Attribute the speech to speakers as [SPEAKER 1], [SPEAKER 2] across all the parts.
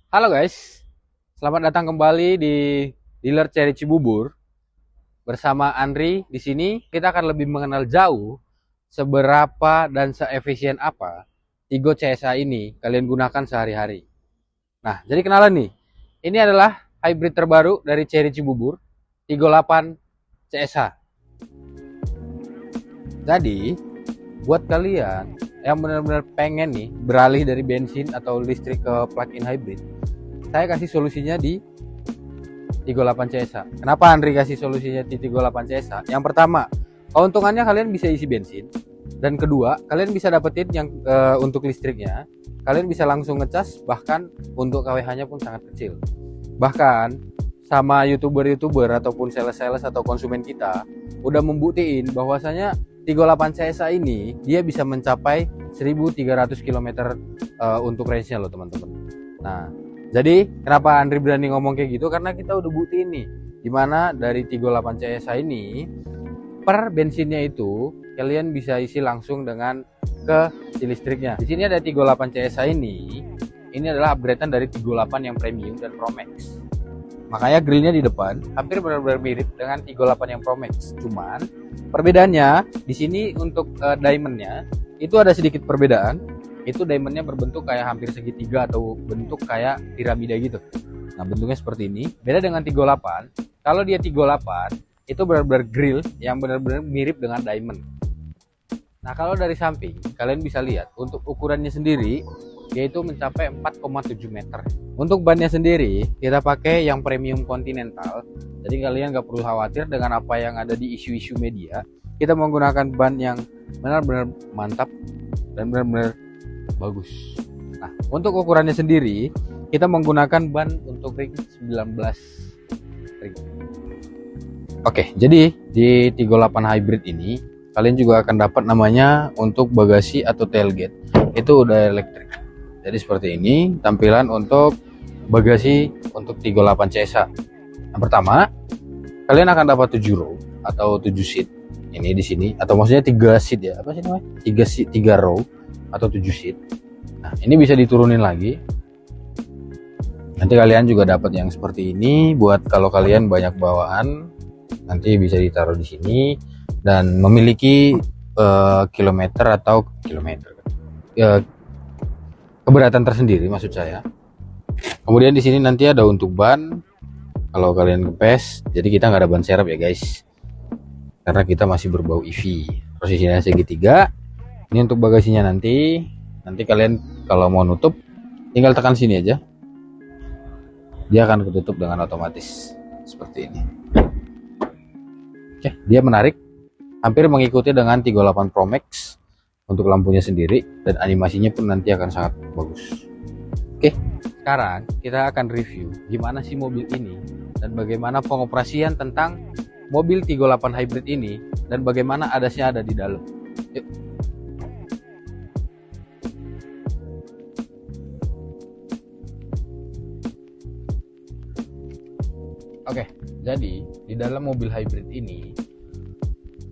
[SPEAKER 1] Halo guys, selamat datang kembali di dealer Cherry Cibubur bersama Andri. Di sini kita akan lebih mengenal jauh seberapa dan seefisien apa Tigo CSA ini kalian gunakan sehari-hari. Nah, jadi kenalan nih. Ini adalah hybrid terbaru dari Cherry Cibubur, Tigo 8 CSA. Jadi, buat kalian yang benar-benar pengen nih beralih dari bensin atau listrik ke plug-in hybrid, saya kasih solusinya di Tigo 8 CSA. Kenapa Andri kasih solusinya di Tigo 8 CSA? Yang pertama, keuntungannya kalian bisa isi bensin. Dan kedua, kalian bisa dapetin yang untuk listriknya, kalian bisa langsung ngecas, bahkan untuk KWH-nya pun sangat kecil. Bahkan sama YouTuber-YouTuber ataupun sales-sales atau konsumen kita udah membuktiin bahwasanya Tigo 8 CSA ini dia bisa mencapai 1300 km untuk range-nya loh teman-teman. Nah, jadi kenapa Andri berani ngomong kayak gitu? Karena kita udah buktiin nih, dimana dari Tigo 8 CSA ini per bensinnya itu kalian bisa isi langsung dengan ke si listriknya. Di sini ada Tigo 8 CSA ini adalah upgradean dari Tigo 8 yang premium dan Pro Max. Makanya grillnya di depan hampir benar-benar mirip dengan Tigo 8 yang Pro Max. Cuman perbedaannya di sini untuk diamondnya itu ada sedikit perbedaan. Itu diamondnya berbentuk kayak hampir segitiga atau bentuk kayak piramida gitu. Nah, bentuknya seperti ini. Beda dengan Tigo 8. Kalau dia Tigo 8 itu benar-benar grill yang benar-benar mirip dengan diamond. Nah, kalau dari samping kalian bisa lihat untuk ukurannya sendiri yaitu mencapai 4,7 meter. Untuk bannya sendiri kita pakai yang premium Continental. Jadi kalian gak perlu khawatir dengan apa yang ada di isu-isu media. Kita menggunakan ban yang benar-benar mantap dan benar-benar bagus. Nah, untuk ukurannya sendiri kita menggunakan ban untuk ring 19 ring. Oke, jadi di Tigo 8 Hybrid ini kalian juga akan dapat namanya untuk bagasi atau tailgate. Itu udah elektrik. Jadi seperti ini tampilan untuk bagasi untuk Tigo 8 CSA. Yang pertama, kalian akan dapat 7 row atau 7 seat. Ini di sini atau maksudnya 3 seat ya. Apa sih namanya? 3 seat, 3 row atau 7 seat. Nah, ini bisa diturunin lagi. Nanti kalian juga dapat yang seperti ini buat kalau kalian banyak bawaan, nanti bisa ditaruh di sini dan memiliki kilometer atau keberatan tersendiri maksud saya. Kemudian di sini nanti ada untuk ban kalau kalian kepes, jadi kita nggak ada ban serep ya guys, karena kita masih berbau EV. Posisinya segitiga. Ini untuk bagasinya nanti kalian kalau mau nutup tinggal tekan sini aja, dia akan ketutup dengan otomatis seperti ini. Oke, dia menarik, hampir mengikuti dengan Tigo 8 Pro Max untuk lampunya sendiri, dan animasinya pun nanti akan sangat bagus. Oke, sekarang kita akan review gimana sih mobil ini dan bagaimana pengoperasian tentang mobil Tigo 8 Hybrid ini dan bagaimana ADAS-nya ada di dalam. Yuk. Oke, jadi di dalam mobil hybrid ini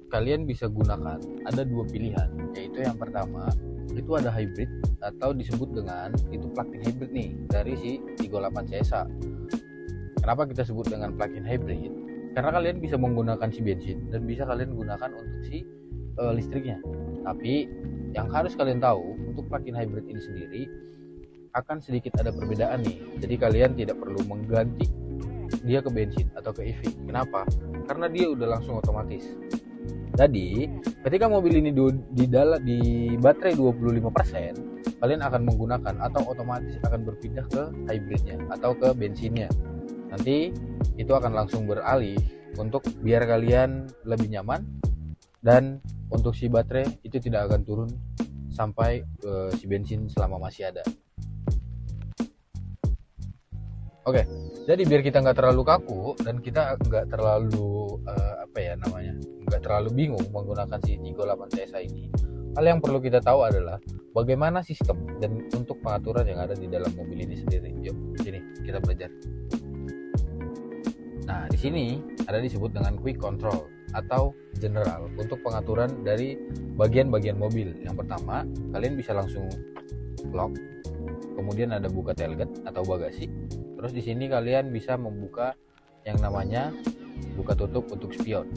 [SPEAKER 1] kalian bisa gunakan ada dua pilihan, yaitu yang pertama itu ada hybrid atau disebut dengan itu plug-in hybrid nih dari si Tigo 8 CSA. Kenapa kita sebut dengan plug-in hybrid? Karena kalian bisa menggunakan si bensin dan bisa kalian gunakan untuk si listriknya. Tapi yang harus kalian tahu untuk plug-in hybrid ini sendiri akan sedikit ada perbedaan nih. Jadi kalian tidak perlu mengganti dia ke bensin atau ke EV. Kenapa? Karena dia udah langsung otomatis. Jadi, ketika mobil ini di baterai 25%, kalian akan menggunakan atau otomatis akan berpindah ke hybridnya atau ke bensinnya. Nanti itu akan langsung beralih untuk biar kalian lebih nyaman, dan untuk si baterai itu tidak akan turun sampai si bensin selama masih ada. Oke, jadi biar kita nggak terlalu kaku dan kita nggak terlalu nggak terlalu bingung menggunakan si Tigo 8 CSA ini, hal yang perlu kita tahu adalah bagaimana sistem dan untuk pengaturan yang ada di dalam mobil ini sendiri. Yuk, sini kita belajar. Nah, di sini ada disebut dengan quick control atau general untuk pengaturan dari bagian-bagian mobil. Yang pertama, kalian bisa langsung lock kemudian ada buka tailgate atau bagasi. Terus di sini kalian bisa membuka yang namanya buka tutup untuk spion.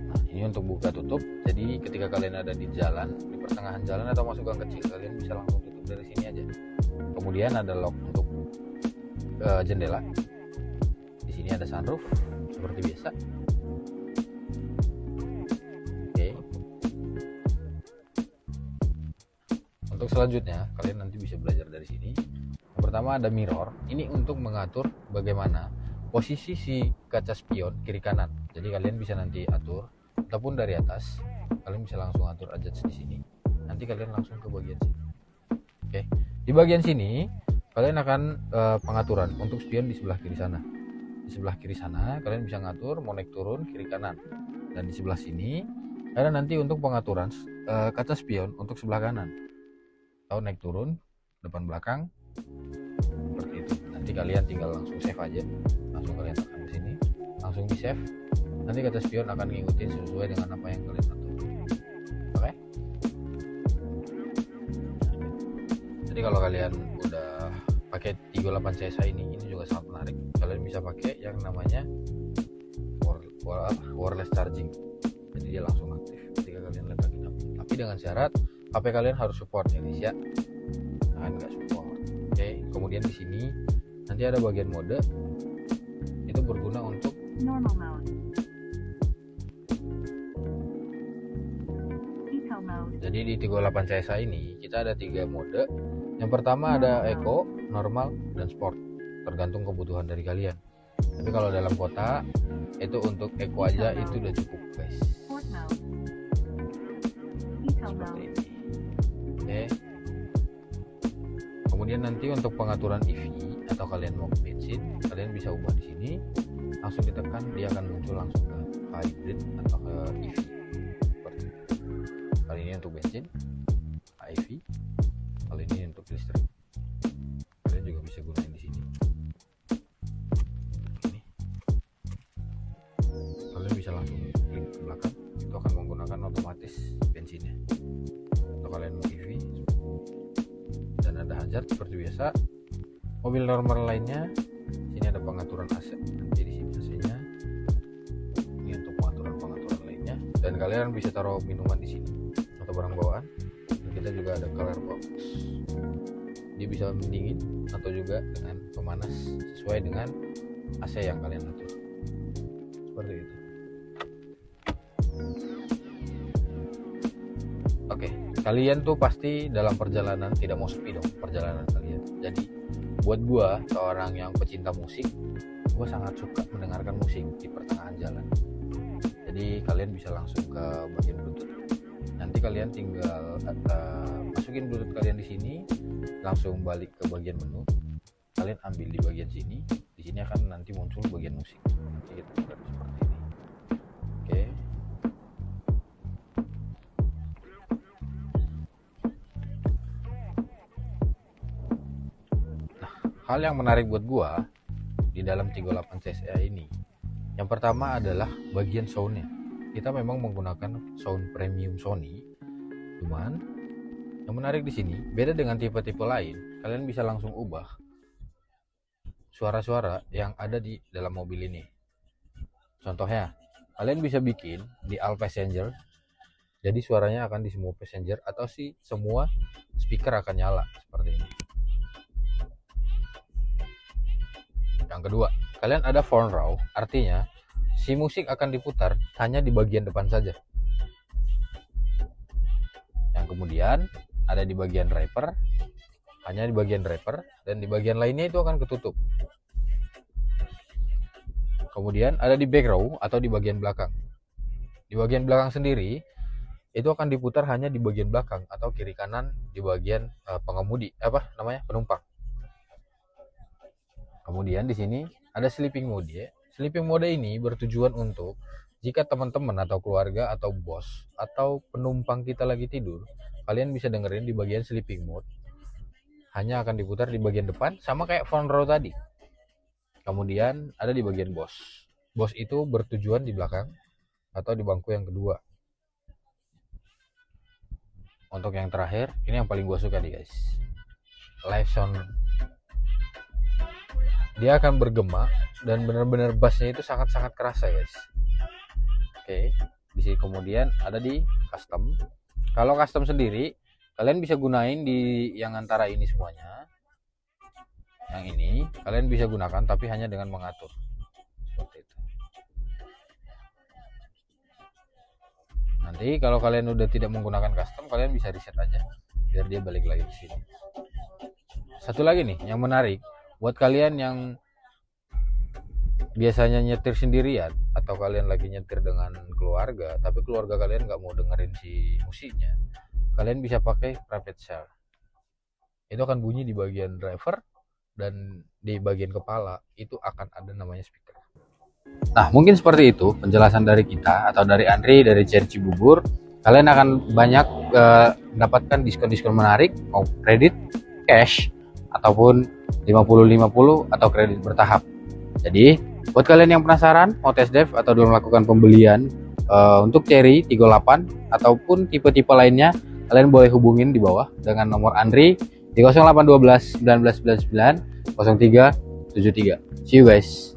[SPEAKER 1] Nah, ini untuk buka tutup. Jadi ketika kalian ada di jalan, di pertengahan jalan atau masuk gang kecil, kalian bisa langsung tutup dari sini aja. Kemudian ada lock untuk jendela. Di sini ada sunroof seperti biasa. Oke. Untuk selanjutnya, kalian nanti bisa belajar dari sini. Yang pertama ada mirror. Ini untuk mengatur bagaimana posisi si kaca spion kiri kanan. Jadi kalian bisa nanti atur ataupun dari atas. Kalian bisa langsung atur adjust di sini. Nanti kalian langsung ke bagian sini. Oke. Di bagian sini kalian akan pengaturan untuk spion di sebelah kiri sana. Di sebelah kiri sana kalian bisa ngatur mau naik turun kiri kanan. Dan di sebelah sini ada nanti untuk pengaturan kaca spion untuk sebelah kanan. Atau naik turun depan belakang seperti itu. Nanti kalian tinggal langsung save aja. Langsung kalian tekan di sini, langsung di save. Nanti kaca spion akan ngikutin sesuai dengan apa yang kalian atur. Oke? Jadi kalau kalian udah pakai 38 CSA ini juga sangat menarik. Kalian bisa pakai yang namanya wireless charging. Jadi dia langsung aktif ketika kalian letakkan HP. Tapi dengan syarat HP kalian harus support ya guys ya. Nah, nggak support. Oke, kemudian di sini nanti ada bagian mode. Itu berguna untuk normal mode. Jadi di 38 CSA ini kita ada 3 mode. Yang pertama ada Eco, normal, dan sport. Tergantung kebutuhan dari kalian. Tapi kalau dalam kota itu untuk Eco aja itu udah cukup guys. Seperti ini. Oke. Kemudian nanti untuk pengaturan EV atau kalian mau bensin, kalian bisa ubah di sini. Langsung ditekan dia akan muncul langsung ke hybrid atau ke EV. Seperti itu. Kali ini untuk bensin, EV. Kali ini untuk listrik. Kalian juga bisa gunain di sini. Ini. Kalian bisa langsung klik ke belakang. Itu akan menggunakan otomatis bensinnya. Kalau kalian mau EV, dan ada hazard seperti biasa. Mobil normal lainnya, sini ada pengaturan AC. Nanti di sini AC-nya. Ini untuk pengaturan lainnya. Dan kalian bisa taruh minuman di sini atau barang bawaan. Dan kita juga ada color box. Dia bisa mendingin atau juga dengan pemanas sesuai dengan AC yang kalian atur. Seperti itu. Oke, kalian tuh pasti dalam perjalanan tidak mau sepi dong perjalanan kalian. Jadi buat gua seorang yang pecinta musik, gua sangat suka mendengarkan musik di pertengahan jalan. Jadi kalian bisa langsung ke bagian Bluetooth. Nanti kalian tinggal masukin Bluetooth kalian di sini, langsung balik ke bagian menu. Kalian ambil di bagian sini. Di sini akan nanti muncul bagian musik. Nanti kita buka seperti ini. Oke. Hal yang menarik buat gua di dalam 38 CSA ini, yang pertama adalah bagian soundnya. Kita memang menggunakan sound premium Sony, cuman yang menarik di sini beda dengan tipe-tipe lain. Kalian bisa langsung ubah suara-suara yang ada di dalam mobil ini. Contohnya, kalian bisa bikin di all passenger, jadi suaranya akan di semua passenger atau semua speaker akan nyala seperti ini. Yang kedua, kalian ada front row, artinya si musik akan diputar hanya di bagian depan saja. Yang kemudian ada di bagian driver, hanya di bagian driver, dan di bagian lainnya itu akan ketutup. Kemudian ada di back row atau di bagian belakang. Di bagian belakang sendiri itu akan diputar hanya di bagian belakang atau kiri kanan di bagian penumpang. Kemudian di sini ada sleeping mode ya. Sleeping mode ini bertujuan untuk jika teman-teman atau keluarga atau bos atau penumpang kita lagi tidur, kalian bisa dengerin di bagian sleeping mode. Hanya akan diputar di bagian depan sama kayak front row tadi. Kemudian ada di bagian bos. Bos itu bertujuan di belakang atau di bangku yang kedua. Untuk yang terakhir, ini yang paling gue suka nih guys. live sound, dia akan bergema dan benar-benar bassnya itu sangat-sangat kerasa guys. Oke, di sini kemudian ada di custom. Kalau custom sendiri kalian bisa gunain di yang antara ini semuanya. Yang ini kalian bisa gunakan tapi hanya dengan mengatur seperti itu. Nanti kalau kalian udah tidak menggunakan custom, kalian bisa reset aja biar dia balik lagi ke sini. Satu lagi nih yang menarik buat kalian yang biasanya nyetir sendirian atau kalian lagi nyetir dengan keluarga tapi keluarga kalian nggak mau dengerin si musiknya, kalian bisa pakai private share. Itu akan bunyi di bagian driver dan di bagian kepala itu akan ada namanya speaker. Nah, mungkin seperti itu penjelasan dari kita atau dari Andri dari Cherry Cibubur. Kalian akan banyak mendapatkan diskon-diskon menarik, mau kredit, cash, ataupun 50-50 atau kredit bertahap. Jadi, buat kalian yang penasaran mau test drive atau belum melakukan pembelian untuk Cherry 38 ataupun tipe-tipe lainnya, kalian boleh hubungin di bawah dengan nomor Andri di 0812 1999 0373. See you guys.